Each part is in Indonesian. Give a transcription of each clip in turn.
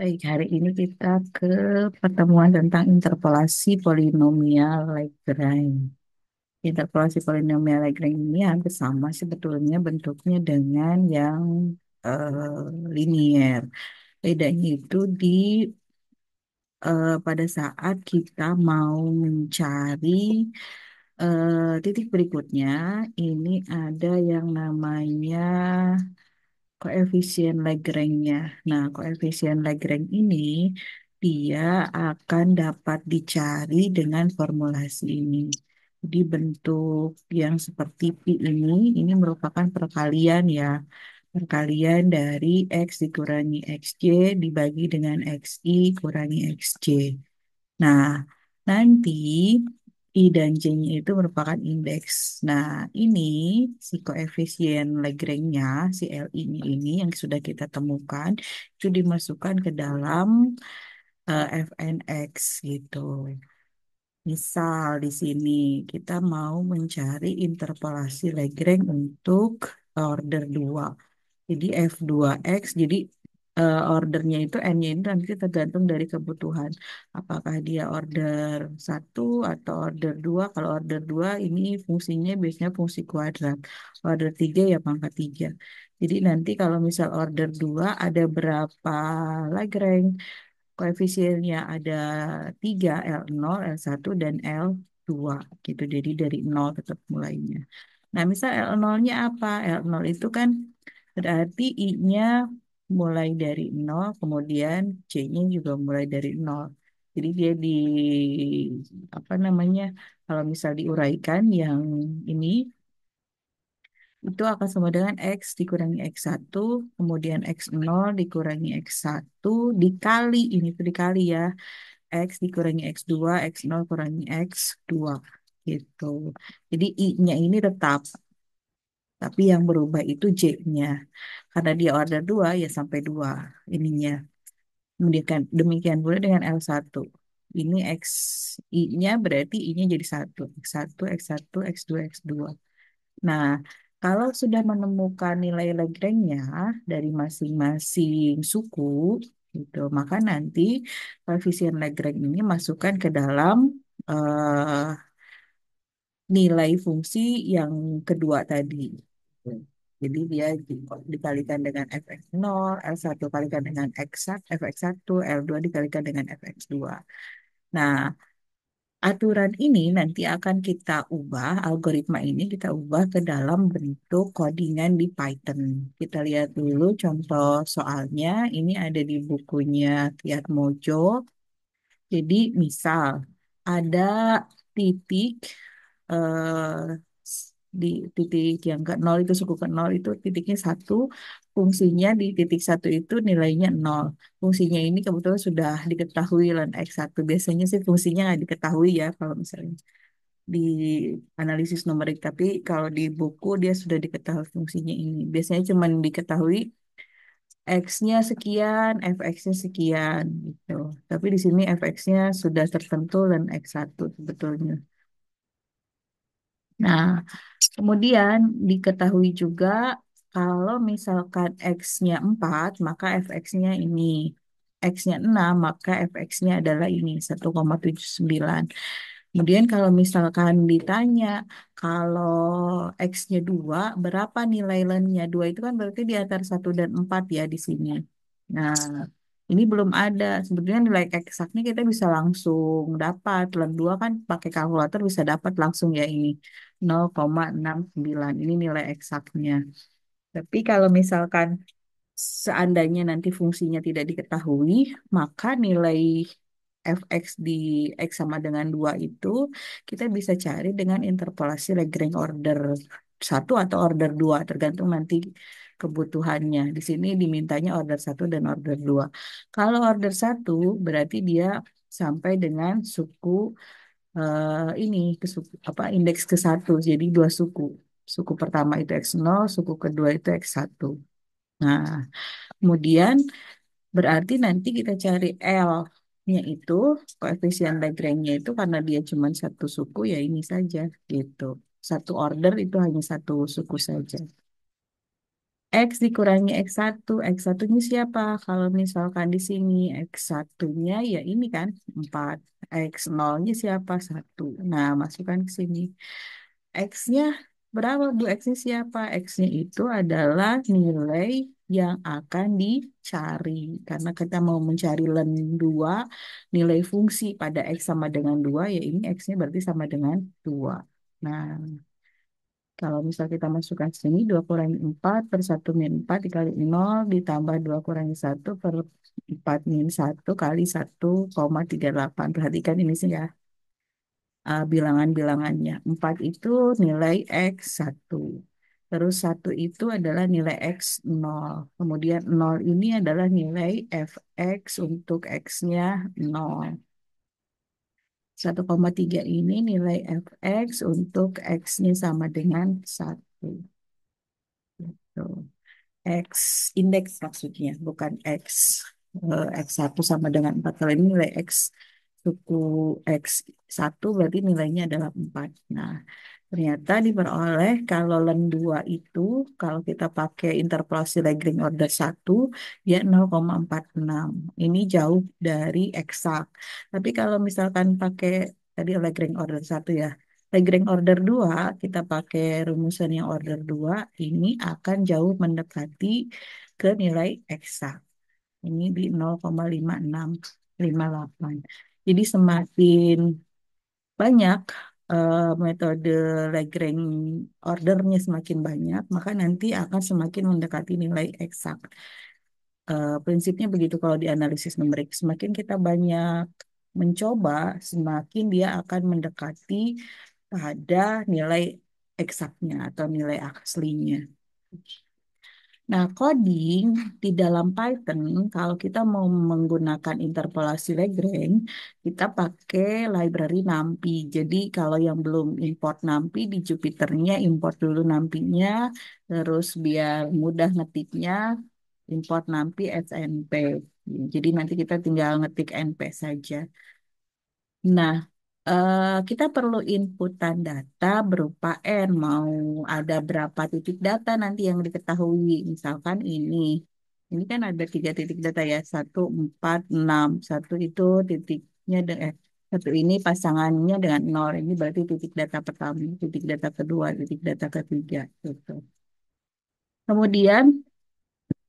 Baik, hari ini kita ke pertemuan tentang interpolasi polinomial Lagrange. Interpolasi polinomial Lagrange ini hampir sama sebetulnya bentuknya dengan yang linier. Bedanya itu di pada saat kita mau mencari titik berikutnya, ini ada yang namanya koefisien Lagrange-nya. Nah, koefisien Lagrange ini dia akan dapat dicari dengan formulasi ini. Jadi bentuk yang seperti pi ini merupakan perkalian ya. Perkalian dari X dikurangi XY dibagi dengan XI kurangi XJ. Nah, nanti I dan J-nya itu merupakan indeks. Nah, ini si koefisien Lagrange-nya, si Li-nya ini yang sudah kita temukan, itu dimasukkan ke dalam Fnx gitu. Misal di sini kita mau mencari interpolasi Lagrange untuk order 2. Jadi F2X, jadi ordernya itu N-nya itu nanti tergantung dari kebutuhan. Apakah dia order 1 atau order 2? Kalau order 2 ini fungsinya biasanya fungsi kuadrat. Order 3 ya pangkat 3. Jadi nanti kalau misal order 2 ada berapa Lagrange? Koefisiennya ada 3, L0, L1, dan L2 gitu. Jadi dari 0 tetap mulainya. Nah, misal L0-nya apa? L0 itu kan berarti I-nya mulai dari 0, kemudian C-nya juga mulai dari 0. Jadi dia apa namanya, kalau misal diuraikan yang ini, itu akan sama dengan X dikurangi X1, kemudian X0 dikurangi X1, dikali, ini tuh dikali ya, X dikurangi X2, X0 kurangi X2, gitu. Jadi I-nya ini tetap, tapi yang berubah itu J-nya. Karena dia order 2 ya sampai 2 ininya. Demikian pula dengan L1. Ini X I-nya berarti I-nya jadi 1. X1, X1, X2, X2. Nah, kalau sudah menemukan nilai Lagrange-nya dari masing-masing suku, gitu, maka nanti koefisien Lagrange ini masukkan ke dalam eh, nilai fungsi yang kedua tadi. Jadi dia dikalikan dengan fx0, L1 kalikan dengan fx1, L2 dikalikan dengan fx2. Nah, aturan ini nanti akan kita ubah, algoritma ini kita ubah ke dalam bentuk codingan di Python. Kita lihat dulu contoh soalnya. Ini ada di bukunya Kiat Mojo. Jadi misal ada titik di titik yang ke nol itu suku ke nol itu titiknya satu, fungsinya di titik satu itu nilainya nol. Fungsinya ini kebetulan sudah diketahui lan X1. Biasanya sih fungsinya nggak diketahui ya kalau misalnya di analisis numerik, tapi kalau di buku dia sudah diketahui fungsinya ini. Biasanya cuma diketahui X-nya sekian, Fx-nya sekian gitu. Tapi di sini Fx-nya sudah tertentu dan X1 sebetulnya. Nah, kemudian diketahui juga kalau misalkan X-nya 4 maka Fx-nya ini. X-nya 6 maka Fx-nya adalah ini 1,79. Kemudian kalau misalkan ditanya kalau X-nya 2 berapa nilai lennya? 2 itu kan berarti di antara 1 dan 4 ya di sini. Nah, ini belum ada. Sebetulnya nilai eksaknya kita bisa langsung dapat. Len 2 kan pakai kalkulator bisa dapat langsung ya ini. 0,69. Ini nilai eksaknya. Tapi kalau misalkan seandainya nanti fungsinya tidak diketahui, maka nilai fx di x sama dengan 2 itu kita bisa cari dengan interpolasi Lagrange order 1 atau order 2 tergantung nanti kebutuhannya. Di sini dimintanya order 1 dan order 2. Kalau order 1 berarti dia sampai dengan suku ini ke suku apa indeks ke satu, jadi dua suku. Suku pertama itu X0, suku kedua itu X1. Nah, kemudian berarti nanti kita cari L-nya itu, koefisien Lagrange-nya itu karena dia cuma satu suku ya ini saja gitu. Satu order itu hanya satu suku saja. X dikurangi X1. X1-nya siapa? Kalau misalkan di sini X1-nya ya ini kan 4. X0-nya siapa? 1. Nah, masukkan ke sini. X-nya berapa, Bu? X-nya siapa? X-nya itu adalah nilai yang akan dicari. Karena kita mau mencari len 2, nilai fungsi pada X sama dengan 2, ya ini X-nya berarti sama dengan 2. Nah, kalau misal kita masukkan sini 2 kurangi 4 per 1 min 4 dikali 0 ditambah 2 kurangi 1 per 4 min 1 kali 1,38. Perhatikan ini sih ya, bilangan-bilangannya. 4 itu nilai X1. Terus 1 itu adalah nilai X0. Kemudian 0 ini adalah nilai Fx untuk X-nya 0. 1,3 ini nilai Fx untuk X-nya sama dengan 1. Tuh. X indeks maksudnya, bukan X. X1 sama dengan 4. Kalau ini nilai X suku X1 berarti nilainya adalah 4. Nah, ternyata diperoleh kalau len 2 itu, kalau kita pakai interpolasi Lagrange order 1, dia 0,46. Ini jauh dari eksak. Tapi kalau misalkan pakai tadi Lagrange order 1 ya, Lagrange order 2 kita pakai rumusan yang order 2 ini akan jauh mendekati ke nilai eksak. Ini di 0,5658. Jadi semakin banyak metode Lagrange ordernya semakin banyak, maka nanti akan semakin mendekati nilai eksak. Prinsipnya begitu kalau di analisis numerik. Semakin kita banyak mencoba, semakin dia akan mendekati pada nilai eksaknya atau nilai aslinya. Nah, coding di dalam Python, kalau kita mau menggunakan interpolasi Lagrange, kita pakai library NumPy. Jadi, kalau yang belum import NumPy, di Jupyternya import dulu NumPy-nya, terus biar mudah ngetiknya, import NumPy as NP. Jadi, nanti kita tinggal ngetik NP saja. Nah, kita perlu inputan data berupa N. Mau ada berapa titik data nanti yang diketahui. Misalkan ini. Ini kan ada 3 titik data ya. 1, 4, 6. Satu itu titiknya satu ini pasangannya dengan 0. Ini berarti titik data pertama, titik data kedua, titik data ketiga. Gitu. Kemudian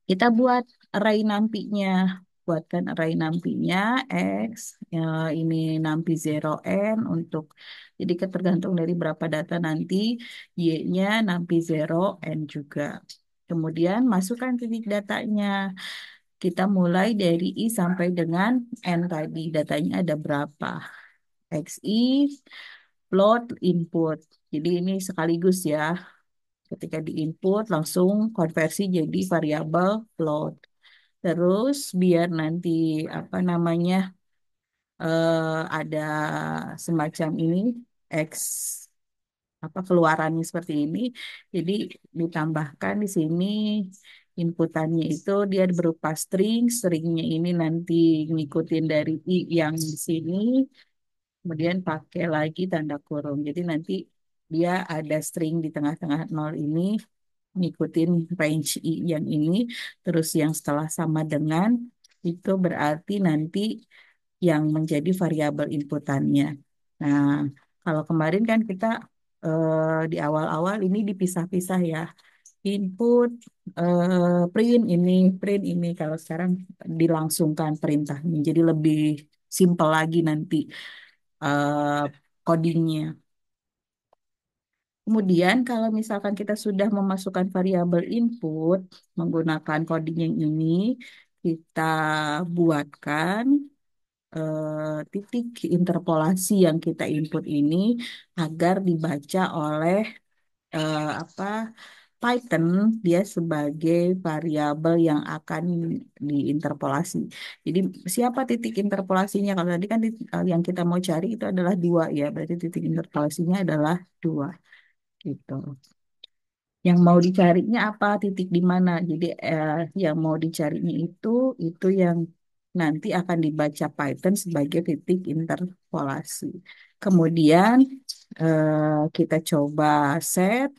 kita buat array nampinya. Buatkan array nampinya X, ya, ini nampi 0N untuk, jadi tergantung dari berapa data nanti, Y-nya nampi 0N juga. Kemudian masukkan titik datanya. Kita mulai dari I sampai dengan N tadi. Datanya ada berapa? XI, float, input. Jadi ini sekaligus ya. Ketika diinput langsung konversi jadi variabel float. Terus biar nanti apa namanya ada semacam ini X apa keluarannya seperti ini. Jadi ditambahkan di sini inputannya itu dia berupa string, stringnya ini nanti ngikutin dari I yang di sini, kemudian pakai lagi tanda kurung. Jadi nanti dia ada string di tengah-tengah nol ini ngikutin range I yang ini, terus yang setelah sama dengan itu berarti nanti yang menjadi variabel inputannya. Nah, kalau kemarin kan kita di awal-awal ini dipisah-pisah ya. Input, print ini. Kalau sekarang dilangsungkan perintahnya, jadi lebih simpel lagi nanti eh, codingnya. Kemudian kalau misalkan kita sudah memasukkan variabel input menggunakan coding yang ini, kita buatkan titik interpolasi yang kita input ini agar dibaca oleh apa Python dia sebagai variabel yang akan diinterpolasi. Jadi siapa titik interpolasinya? Kalau tadi kan yang kita mau cari itu adalah 2 ya, berarti titik interpolasinya adalah 2 gitu. Yang mau dicarinya apa, titik di mana. Jadi yang mau dicarinya itu yang nanti akan dibaca Python sebagai titik interpolasi. Kemudian kita coba set.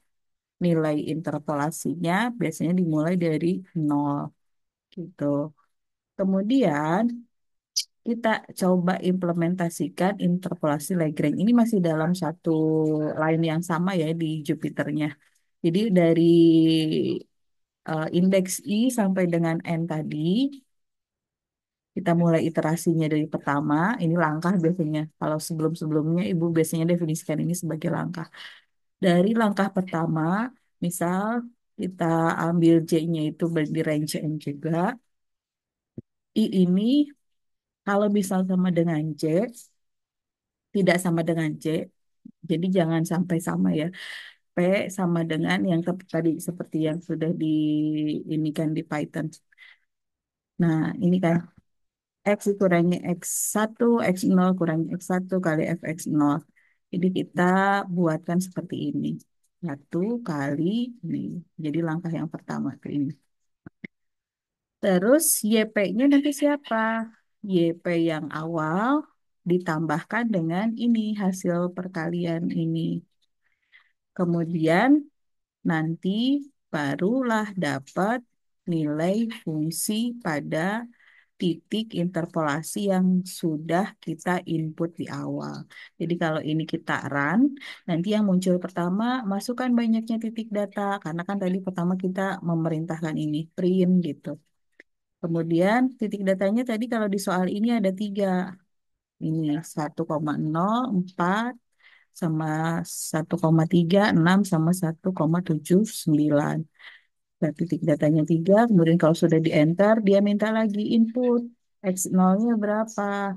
nilai interpolasinya biasanya dimulai dari nol gitu. Kemudian kita coba implementasikan interpolasi Lagrange. Ini masih dalam satu line yang sama ya di Jupiternya. Jadi dari indeks I sampai dengan N tadi, kita mulai iterasinya dari pertama. Ini langkah biasanya. Kalau sebelum-sebelumnya Ibu biasanya definisikan ini sebagai langkah. Dari langkah pertama, misal kita ambil J-nya itu di range N juga. I ini kalau misal sama dengan J, tidak sama dengan C. Jadi jangan sampai sama ya. P sama dengan yang tadi seperti yang sudah di ini kan di Python. Nah, ini kan X dikurangi X1, X0 kurangi X1 kali fx0. Jadi kita buatkan seperti ini. Satu kali ini. Jadi langkah yang pertama ke ini. Terus YP-nya nanti siapa? YP yang awal ditambahkan dengan ini hasil perkalian ini. Kemudian nanti barulah dapat nilai fungsi pada titik interpolasi yang sudah kita input di awal. Jadi kalau ini kita run, nanti yang muncul pertama masukkan banyaknya titik data karena kan tadi pertama kita memerintahkan ini print gitu. Kemudian titik datanya tadi kalau di soal ini ada tiga. Ini 1,04 sama 1,36 sama 1,79. Nah, titik datanya 3, kemudian kalau sudah di enter, dia minta lagi input. X0-nya berapa?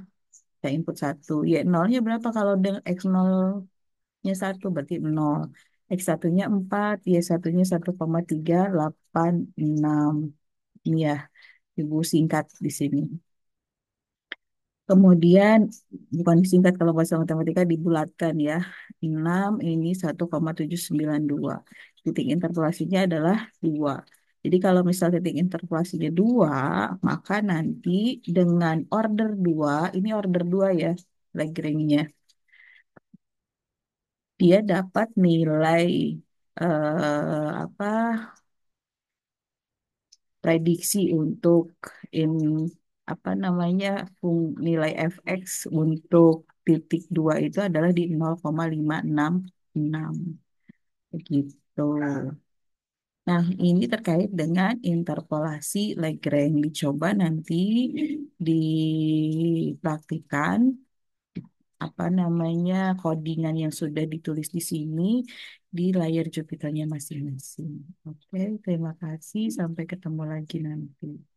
Saya input 1. Y0-nya berapa kalau dengan X0-nya 1, berarti 0. X1-nya 4, Y1-nya 1,386. Ini ya, Ibu singkat di sini. Kemudian, bukan disingkat kalau bahasa matematika dibulatkan ya. 6 ini 1,792. Titik interpolasinya adalah 2. Jadi kalau misal titik interpolasinya 2, maka nanti dengan order 2, ini order 2 ya, Lagrange-nya. Dia dapat nilai apa prediksi untuk in apa namanya nilai fx untuk titik 2 itu adalah di 0,566 begitu. Nah, ini terkait dengan interpolasi Lagrange. Dicoba nanti dipraktikkan apa namanya codingan yang sudah ditulis di sini di layar Jupiternya masing-masing. Oke, terima kasih. Sampai ketemu lagi nanti.